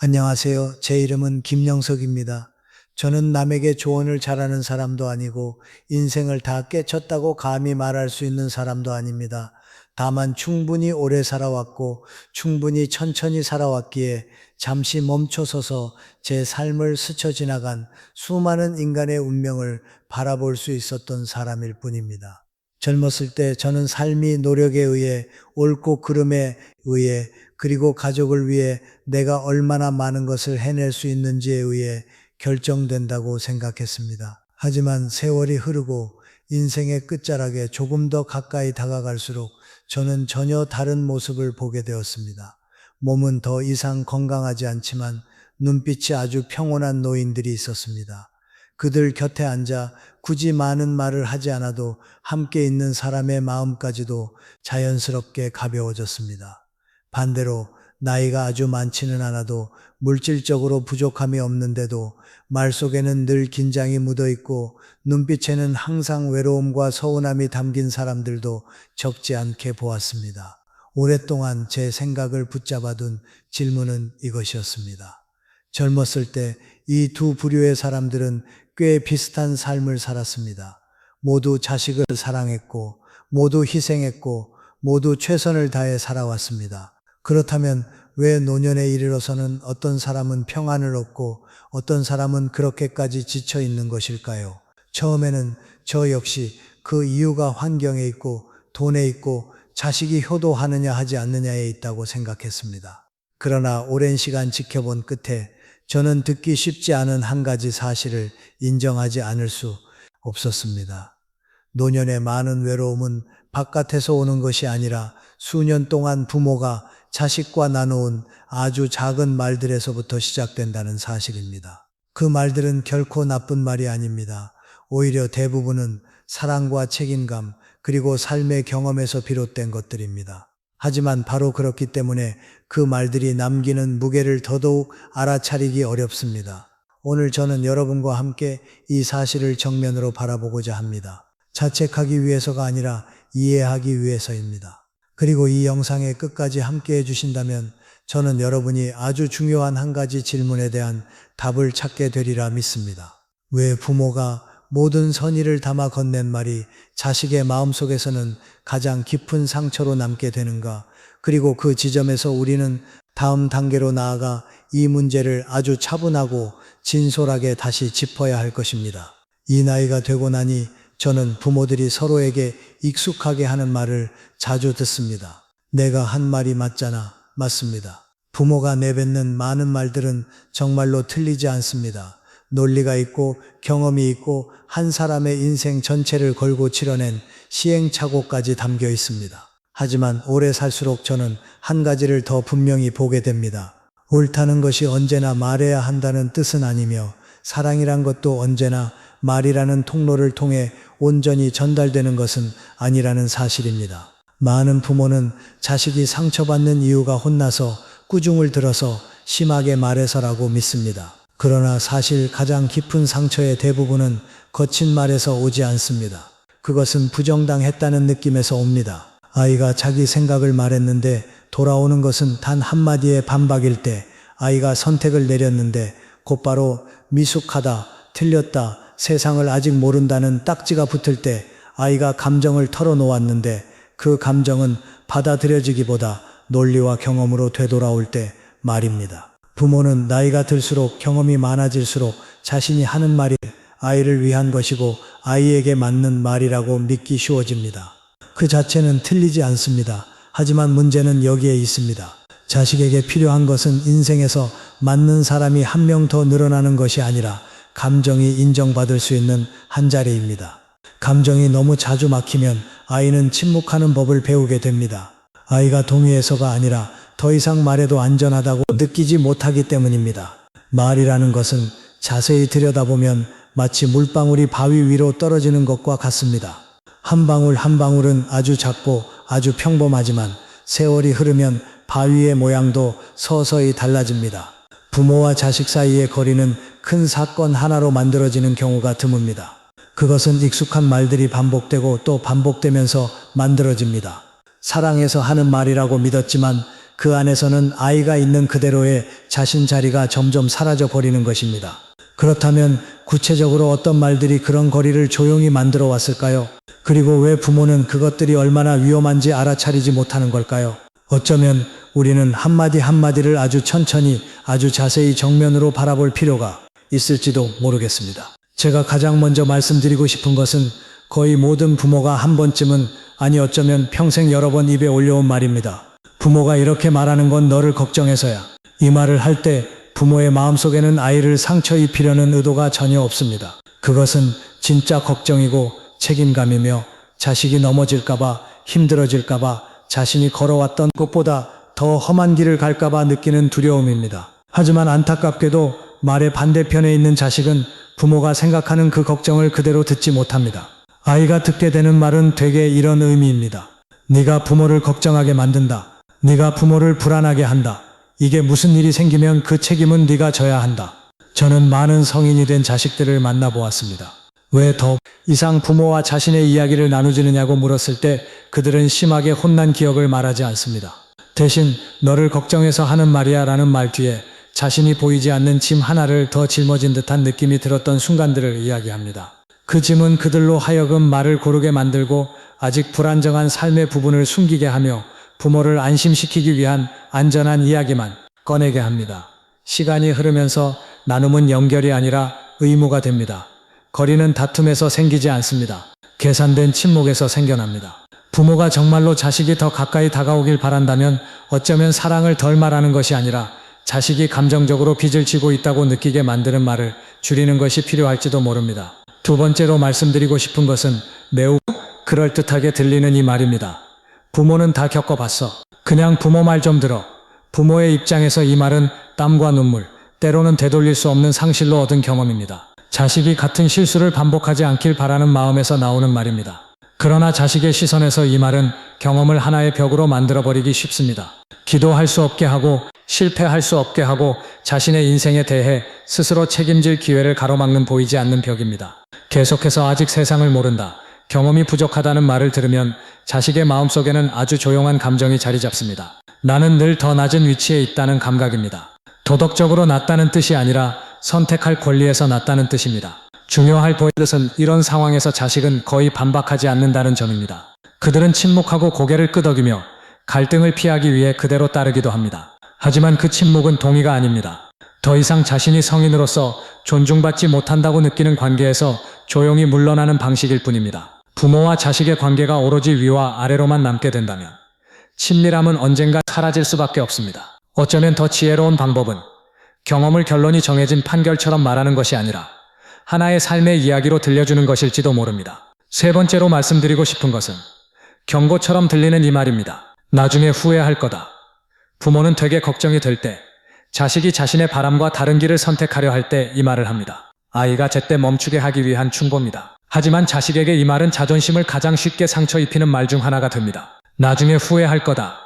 안녕하세요. 제 이름은 김영석입니다. 저는 남에게 조언을 잘하는 사람도 아니고 인생을 다 깨쳤다고 감히 말할 수 있는 사람도 아닙니다. 다만 충분히 오래 살아왔고 충분히 천천히 살아왔기에 잠시 멈춰서서 제 삶을 스쳐 지나간 수많은 인간의 운명을 바라볼 수 있었던 사람일 뿐입니다. 젊었을 때 저는 삶이 노력에 의해 옳고 그름에 의해 그리고 가족을 위해 내가 얼마나 많은 것을 해낼 수 있는지에 의해 결정된다고 생각했습니다. 하지만 세월이 흐르고 인생의 끝자락에 조금 더 가까이 다가갈수록 저는 전혀 다른 모습을 보게 되었습니다. 몸은 더 이상 건강하지 않지만 눈빛이 아주 평온한 노인들이 있었습니다. 그들 곁에 앉아 굳이 많은 말을 하지 않아도 함께 있는 사람의 마음까지도 자연스럽게 가벼워졌습니다. 반대로 나이가 아주 많지는 않아도 물질적으로 부족함이 없는데도 말 속에는 늘 긴장이 묻어 있고 눈빛에는 항상 외로움과 서운함이 담긴 사람들도 적지 않게 보았습니다. 오랫동안 제 생각을 붙잡아둔 질문은 이것이었습니다. 젊었을 때 이 두 부류의 사람들은 꽤 비슷한 삶을 살았습니다. 모두 자식을 사랑했고, 모두 희생했고, 모두 최선을 다해 살아왔습니다. 그렇다면 왜 노년에 이르러서는 어떤 사람은 평안을 얻고 어떤 사람은 그렇게까지 지쳐 있는 것일까요? 처음에는 저 역시 그 이유가 환경에 있고 돈에 있고 자식이 효도하느냐 하지 않느냐에 있다고 생각했습니다. 그러나 오랜 시간 지켜본 끝에 저는 듣기 쉽지 않은 한 가지 사실을 인정하지 않을 수 없었습니다. 노년의 많은 외로움은 바깥에서 오는 것이 아니라 수년 동안 부모가 자식과 나누은 아주 작은 말들에서부터 시작된다는 사실입니다. 그 말들은 결코 나쁜 말이 아닙니다. 오히려 대부분은 사랑과 책임감 그리고 삶의 경험에서 비롯된 것들입니다. 하지만 바로 그렇기 때문에 그 말들이 남기는 무게를 더더욱 알아차리기 어렵습니다. 오늘 저는 여러분과 함께 이 사실을 정면으로 바라보고자 합니다. 자책하기 위해서가 아니라 이해하기 위해서입니다. 그리고 이 영상의 끝까지 함께 해주신다면 저는 여러분이 아주 중요한 한 가지 질문에 대한 답을 찾게 되리라 믿습니다. 왜 부모가 모든 선의를 담아 건넨 말이 자식의 마음속에서는 가장 깊은 상처로 남게 되는가? 그리고 그 지점에서 우리는 다음 단계로 나아가 이 문제를 아주 차분하고 진솔하게 다시 짚어야 할 것입니다. 이 나이가 되고 나니 저는 부모들이 서로에게 익숙하게 하는 말을 자주 듣습니다. 내가 한 말이 맞잖아. 맞습니다. 부모가 내뱉는 많은 말들은 정말로 틀리지 않습니다. 논리가 있고 경험이 있고 한 사람의 인생 전체를 걸고 치러낸 시행착오까지 담겨 있습니다. 하지만 오래 살수록 저는 한 가지를 더 분명히 보게 됩니다. 옳다는 것이 언제나 말해야 한다는 뜻은 아니며 사랑이란 것도 언제나 말이라는 통로를 통해 온전히 전달되는 것은 아니라는 사실입니다. 많은 부모는 자식이 상처받는 이유가 혼나서 꾸중을 들어서 심하게 말해서라고 믿습니다. 그러나 사실 가장 깊은 상처의 대부분은 거친 말에서 오지 않습니다. 그것은 부정당했다는 느낌에서 옵니다. 아이가 자기 생각을 말했는데 돌아오는 것은 단 한마디의 반박일 때, 아이가 선택을 내렸는데 곧바로 미숙하다, 틀렸다, 세상을 아직 모른다는 딱지가 붙을 때, 아이가 감정을 털어놓았는데 그 감정은 받아들여지기보다 논리와 경험으로 되돌아올 때 말입니다. 부모는 나이가 들수록 경험이 많아질수록 자신이 하는 말이 아이를 위한 것이고 아이에게 맞는 말이라고 믿기 쉬워집니다. 그 자체는 틀리지 않습니다. 하지만 문제는 여기에 있습니다. 자식에게 필요한 것은 인생에서 맞는 사람이 한 명 더 늘어나는 것이 아니라 감정이 인정받을 수 있는 한 자리입니다. 감정이 너무 자주 막히면 아이는 침묵하는 법을 배우게 됩니다. 아이가 동의해서가 아니라 더 이상 말해도 안전하다고 느끼지 못하기 때문입니다. 말이라는 것은 자세히 들여다보면 마치 물방울이 바위 위로 떨어지는 것과 같습니다. 한 방울 한 방울은 아주 작고 아주 평범하지만 세월이 흐르면 바위의 모양도 서서히 달라집니다. 부모와 자식 사이의 거리는 큰 사건 하나로 만들어지는 경우가 드뭅니다. 그것은 익숙한 말들이 반복되고 또 반복되면서 만들어집니다. 사랑해서 하는 말이라고 믿었지만 그 안에서는 아이가 있는 그대로의 자신 자리가 점점 사라져 버리는 것입니다. 그렇다면 구체적으로 어떤 말들이 그런 거리를 조용히 만들어 왔을까요? 그리고 왜 부모는 그것들이 얼마나 위험한지 알아차리지 못하는 걸까요? 어쩌면 우리는 한마디 한마디를 아주 천천히, 아주 자세히 정면으로 바라볼 필요가 있을지도 모르겠습니다. 제가 가장 먼저 말씀드리고 싶은 것은 거의 모든 부모가 한 번쯤은, 아니 어쩌면 평생 여러 번 입에 올려온 말입니다. 부모가 이렇게 말하는 건 너를 걱정해서야. 이 말을 할 때 부모의 마음속에는 아이를 상처 입히려는 의도가 전혀 없습니다. 그것은 진짜 걱정이고 책임감이며 자식이 넘어질까봐, 힘들어질까봐, 자신이 걸어왔던 것보다 더 험한 길을 갈까봐 느끼는 두려움입니다. 하지만 안타깝게도 말의 반대편에 있는 자식은 부모가 생각하는 그 걱정을 그대로 듣지 못합니다. 아이가 듣게 되는 말은 되게 이런 의미입니다. 네가 부모를 걱정하게 만든다. 네가 부모를 불안하게 한다. 이게 무슨 일이 생기면 그 책임은 네가 져야 한다. 저는 많은 성인이 된 자식들을 만나보았습니다. 왜 더 이상 부모와 자신의 이야기를 나누지느냐고 물었을 때 그들은 심하게 혼난 기억을 말하지 않습니다. 대신 너를 걱정해서 하는 말이야 라는 말 뒤에 자신이 보이지 않는 짐 하나를 더 짊어진 듯한 느낌이 들었던 순간들을 이야기합니다. 그 짐은 그들로 하여금 말을 고르게 만들고 아직 불안정한 삶의 부분을 숨기게 하며 부모를 안심시키기 위한 안전한 이야기만 꺼내게 합니다. 시간이 흐르면서 나눔은 연결이 아니라 의무가 됩니다. 거리는 다툼에서 생기지 않습니다. 계산된 침묵에서 생겨납니다. 부모가 정말로 자식이 더 가까이 다가오길 바란다면 어쩌면 사랑을 덜 말하는 것이 아니라 자식이 감정적으로 빚을 지고 있다고 느끼게 만드는 말을 줄이는 것이 필요할지도 모릅니다. 두 번째로 말씀드리고 싶은 것은 매우 그럴듯하게 들리는 이 말입니다. 부모는 다 겪어봤어. 그냥 부모 말 좀 들어. 부모의 입장에서 이 말은 땀과 눈물, 때로는 되돌릴 수 없는 상실로 얻은 경험입니다. 자식이 같은 실수를 반복하지 않길 바라는 마음에서 나오는 말입니다. 그러나 자식의 시선에서 이 말은 경험을 하나의 벽으로 만들어버리기 쉽습니다. 기도할 수 없게 하고 실패할 수 없게 하고 자신의 인생에 대해 스스로 책임질 기회를 가로막는 보이지 않는 벽입니다. 계속해서 아직 세상을 모른다, 경험이 부족하다는 말을 들으면 자식의 마음속에는 아주 조용한 감정이 자리 잡습니다. 나는 늘 더 낮은 위치에 있다는 감각입니다. 도덕적으로 낮다는 뜻이 아니라 선택할 권리에서 낮다는 뜻입니다. 중요할 것은 이런 상황에서 자식은 거의 반박하지 않는다는 점입니다. 그들은 침묵하고 고개를 끄덕이며 갈등을 피하기 위해 그대로 따르기도 합니다. 하지만 그 침묵은 동의가 아닙니다. 더 이상 자신이 성인으로서 존중받지 못한다고 느끼는 관계에서 조용히 물러나는 방식일 뿐입니다. 부모와 자식의 관계가 오로지 위와 아래로만 남게 된다면 친밀함은 언젠가 사라질 수밖에 없습니다. 어쩌면 더 지혜로운 방법은 경험을 결론이 정해진 판결처럼 말하는 것이 아니라 하나의 삶의 이야기로 들려주는 것일지도 모릅니다. 세 번째로 말씀드리고 싶은 것은 경고처럼 들리는 이 말입니다. 나중에 후회할 거다. 부모는 되게 걱정이 될 때, 자식이 자신의 바람과 다른 길을 선택하려 할 때 이 말을 합니다. 아이가 제때 멈추게 하기 위한 충고입니다. 하지만 자식에게 이 말은 자존심을 가장 쉽게 상처 입히는 말 중 하나가 됩니다. 나중에 후회할 거다.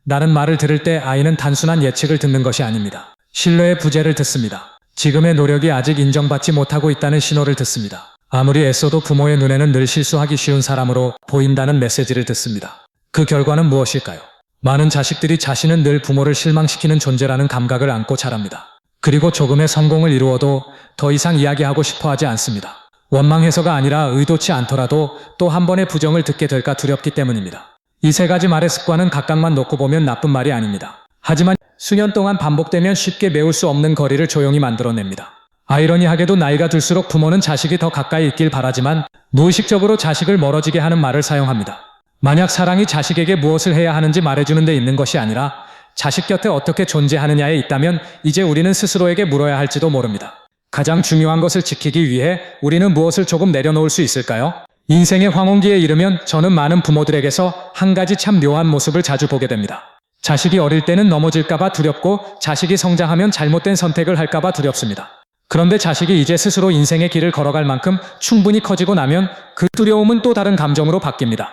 라는 말을 들을 때 아이는 단순한 예측을 듣는 것이 아닙니다. 신뢰의 부재를 듣습니다. 지금의 노력이 아직 인정받지 못하고 있다는 신호를 듣습니다. 아무리 애써도 부모의 눈에는 늘 실수하기 쉬운 사람으로 보인다는 메시지를 듣습니다. 그 결과는 무엇일까요? 많은 자식들이 자신은 늘 부모를 실망시키는 존재라는 감각을 안고 자랍니다. 그리고 조금의 성공을 이루어도 더 이상 이야기하고 싶어 하지 않습니다. 원망해서가 아니라 의도치 않더라도 또 한 번의 부정을 듣게 될까 두렵기 때문입니다. 이 세 가지 말의 습관은 각각만 놓고 보면 나쁜 말이 아닙니다. 하지만 수년 동안 반복되면 쉽게 메울 수 없는 거리를 조용히 만들어냅니다. 아이러니하게도 나이가 들수록 부모는 자식이 더 가까이 있길 바라지만 무의식적으로 자식을 멀어지게 하는 말을 사용합니다. 만약 사랑이 자식에게 무엇을 해야 하는지 말해주는 데 있는 것이 아니라 자식 곁에 어떻게 존재하느냐에 있다면 이제 우리는 스스로에게 물어야 할지도 모릅니다. 가장 중요한 것을 지키기 위해 우리는 무엇을 조금 내려놓을 수 있을까요? 인생의 황혼기에 이르면 저는 많은 부모들에게서 한 가지 참 묘한 모습을 자주 보게 됩니다. 자식이 어릴 때는 넘어질까봐 두렵고 자식이 성장하면 잘못된 선택을 할까봐 두렵습니다. 그런데 자식이 이제 스스로 인생의 길을 걸어갈 만큼 충분히 커지고 나면 그 두려움은 또 다른 감정으로 바뀝니다.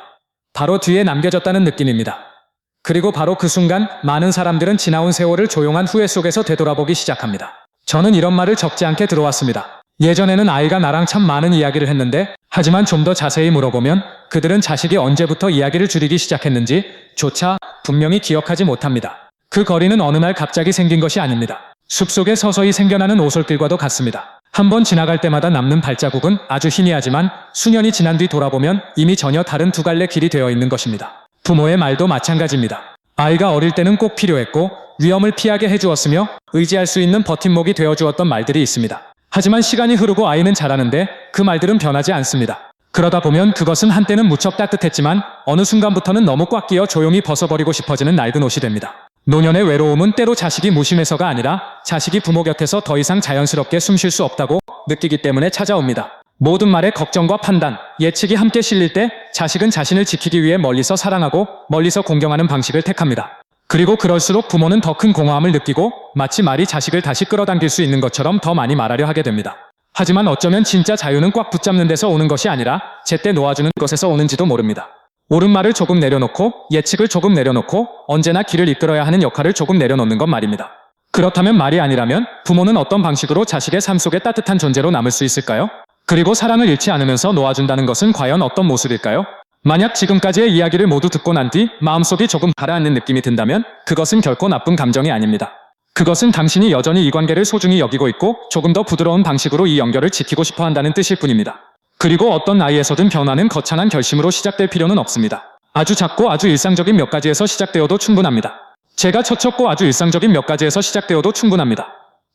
바로 뒤에 남겨졌다는 느낌입니다. 그리고 바로 그 순간 많은 사람들은 지나온 세월을 조용한 후회 속에서 되돌아보기 시작합니다. 저는 이런 말을 적지 않게 들어왔습니다. 예전에는 아이가 나랑 참 많은 이야기를 했는데 하지만 좀 더 자세히 물어보면 그들은 자식이 언제부터 이야기를 줄이기 시작했는지 조차 분명히 기억하지 못합니다. 그 거리는 어느 날 갑자기 생긴 것이 아닙니다. 숲속에 서서히 생겨나는 오솔길과도 같습니다. 한번 지나갈 때마다 남는 발자국은 아주 희미하지만 수년이 지난 뒤 돌아보면 이미 전혀 다른 두 갈래 길이 되어 있는 것입니다. 부모의 말도 마찬가지입니다. 아이가 어릴 때는 꼭 필요했고 위험을 피하게 해주었으며 의지할 수 있는 버팀목이 되어주었던 말들이 있습니다. 하지만 시간이 흐르고 아이는 자라는데 그 말들은 변하지 않습니다. 그러다 보면 그것은 한때는 무척 따뜻했지만 어느 순간부터는 너무 꽉 끼어 조용히 벗어버리고 싶어지는 낡은 옷이 됩니다. 노년의 외로움은 때로 자식이 무심해서가 아니라 자식이 부모 곁에서 더 이상 자연스럽게 숨 쉴 수 없다고 느끼기 때문에 찾아옵니다. 모든 말에 걱정과 판단, 예측이 함께 실릴 때 자식은 자신을 지키기 위해 멀리서 사랑하고 멀리서 공경하는 방식을 택합니다. 그리고 그럴수록 부모는 더 큰 공허함을 느끼고 마치 말이 자식을 다시 끌어당길 수 있는 것처럼 더 많이 말하려 하게 됩니다. 하지만 어쩌면 진짜 자유는 꽉 붙잡는 데서 오는 것이 아니라 제때 놓아주는 것에서 오는지도 모릅니다. 옳은 말을 조금 내려놓고 예측을 조금 내려놓고 언제나 길을 이끌어야 하는 역할을 조금 내려놓는 것 말입니다. 그렇다면 말이 아니라면 부모는 어떤 방식으로 자식의 삶 속에 따뜻한 존재로 남을 수 있을까요? 그리고 사랑을 잃지 않으면서 놓아준다는 것은 과연 어떤 모습일까요? 만약 지금까지의 이야기를 모두 듣고 난 뒤 마음속이 조금 가라앉는 느낌이 든다면 그것은 결코 나쁜 감정이 아닙니다. 그것은 당신이 여전히 이 관계를 소중히 여기고 있고 조금 더 부드러운 방식으로 이 연결을 지키고 싶어 한다는 뜻일 뿐입니다. 그리고 어떤 나이에서든 변화는 거창한 결심으로 시작될 필요는 없습니다. 아주 작고 아주 일상적인 몇 가지에서 시작되어도 충분합니다. 제가 처쳤고 아주 일상적인 몇 가지에서 시작되어도 충분합니다.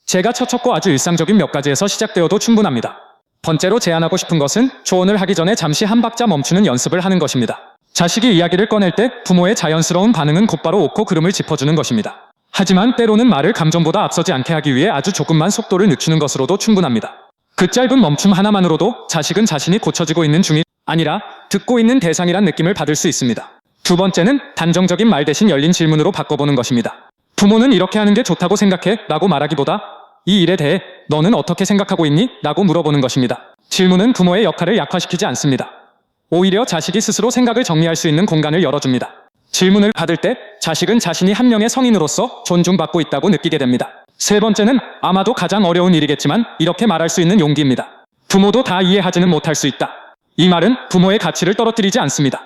제가 처쳤고 아주 일상적인 몇 가지에서 시작되어도 충분합니다. 번째로 제안하고 싶은 것은 조언을 하기 전에 잠시 한 박자 멈추는 연습을 하는 것입니다. 자식이 이야기를 꺼낼 때 부모의 자연스러운 반응은 곧바로 옳고 그름을 짚어주는 것입니다. 하지만 때로는 말을 감정보다 앞서지 않게 하기 위해 아주 조금만 속도를 늦추는 것으로도 충분합니다. 그 짧은 멈춤 하나만으로도 자식은 자신이 고쳐지고 있는 중이 아니라 듣고 있는 대상이란 느낌을 받을 수 있습니다. 두 번째는 단정적인 말 대신 열린 질문으로 바꿔보는 것입니다. 부모는 이렇게 하는 게 좋다고 생각해? 라고 말하기보다 이 일에 대해 너는 어떻게 생각하고 있니? 라고 물어보는 것입니다. 질문은 부모의 역할을 약화시키지 않습니다. 오히려 자식이 스스로 생각을 정리할 수 있는 공간을 열어줍니다. 질문을 받을 때 자식은 자신이 한 명의 성인으로서 존중받고 있다고 느끼게 됩니다. 세 번째는 아마도 가장 어려운 일이겠지만 이렇게 말할 수 있는 용기입니다. 부모도 다 이해하지는 못할 수 있다. 이 말은 부모의 가치를 떨어뜨리지 않습니다.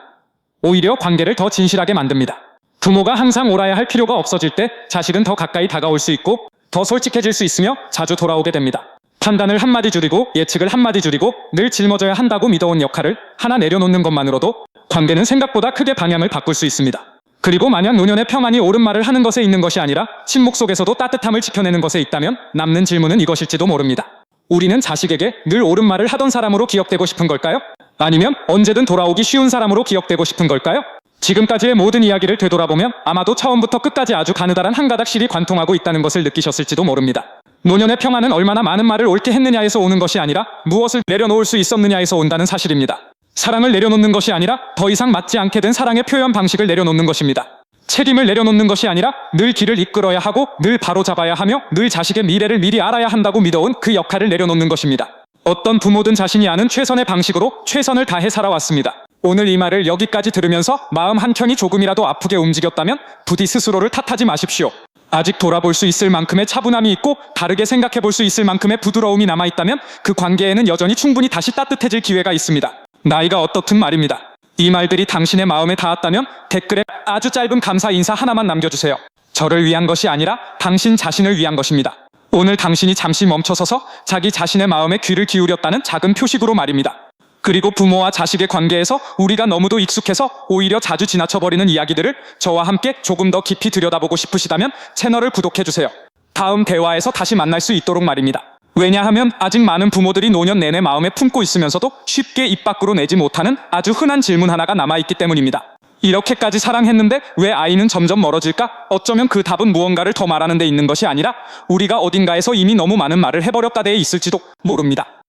오히려 관계를 더 진실하게 만듭니다. 부모가 항상 옳아야 할 필요가 없어질 때 자식은 더 가까이 다가올 수 있고 더 솔직해질 수 있으며 자주 돌아오게 됩니다. 판단을 한마디 줄이고 예측을 한마디 줄이고 늘 짊어져야 한다고 믿어온 역할을 하나 내려놓는 것만으로도 관계는 생각보다 크게 방향을 바꿀 수 있습니다. 그리고 만약 노년의 평안이 옳은 말을 하는 것에 있는 것이 아니라 침묵 속에서도 따뜻함을 지켜내는 것에 있다면 남는 질문은 이것일지도 모릅니다. 우리는 자식에게 늘 옳은 말을 하던 사람으로 기억되고 싶은 걸까요? 아니면 언제든 돌아오기 쉬운 사람으로 기억되고 싶은 걸까요? 지금까지의 모든 이야기를 되돌아보면 아마도 처음부터 끝까지 아주 가느다란 한 가닥 실이 관통하고 있다는 것을 느끼셨을지도 모릅니다. 노년의 평안은 얼마나 많은 말을 옳게 했느냐에서 오는 것이 아니라 무엇을 내려놓을 수 있었느냐에서 온다는 사실입니다. 사랑을 내려놓는 것이 아니라 더 이상 맞지 않게 된 사랑의 표현 방식을 내려놓는 것입니다. 책임을 내려놓는 것이 아니라 늘 길을 이끌어야 하고 늘 바로잡아야 하며 늘 자식의 미래를 미리 알아야 한다고 믿어온 그 역할을 내려놓는 것입니다. 어떤 부모든 자신이 아는 최선의 방식으로 최선을 다해 살아왔습니다. 오늘 이 말을 여기까지 들으면서 마음 한켠이 조금이라도 아프게 움직였다면 부디 스스로를 탓하지 마십시오. 아직 돌아볼 수 있을 만큼의 차분함이 있고 다르게 생각해 볼 수 있을 만큼의 부드러움이 남아있다면 그 관계에는 여전히 충분히 다시 따뜻해질 기회가 있습니다. 나이가 어떻든 말입니다. 이 말들이 당신의 마음에 닿았다면 댓글에 아주 짧은 감사 인사 하나만 남겨주세요. 저를 위한 것이 아니라 당신 자신을 위한 것입니다. 오늘 당신이 잠시 멈춰서서 자기 자신의 마음에 귀를 기울였다는 작은 표식으로 말입니다. 그리고 부모와 자식의 관계에서 우리가 너무도 익숙해서 오히려 자주 지나쳐버리는 이야기들을 저와 함께 조금 더 깊이 들여다보고 싶으시다면 채널을 구독해주세요. 다음 대화에서 다시 만날 수 있도록 말입니다. 왜냐하면 아직 많은 부모들이 노년 내내 마음에 품고 있으면서도 쉽게 입 밖으로 내지 못하는 아주 흔한 질문 하나가 남아있기 때문입니다. 이렇게까지 사랑했는데 왜 아이는 점점 멀어질까? 어쩌면 그 답은 무언가를 더 말하는 데 있는 것이 아니라 우리가 어딘가에서 이미 너무 많은 말을 해버렸다 데에 있을지도 모릅니다.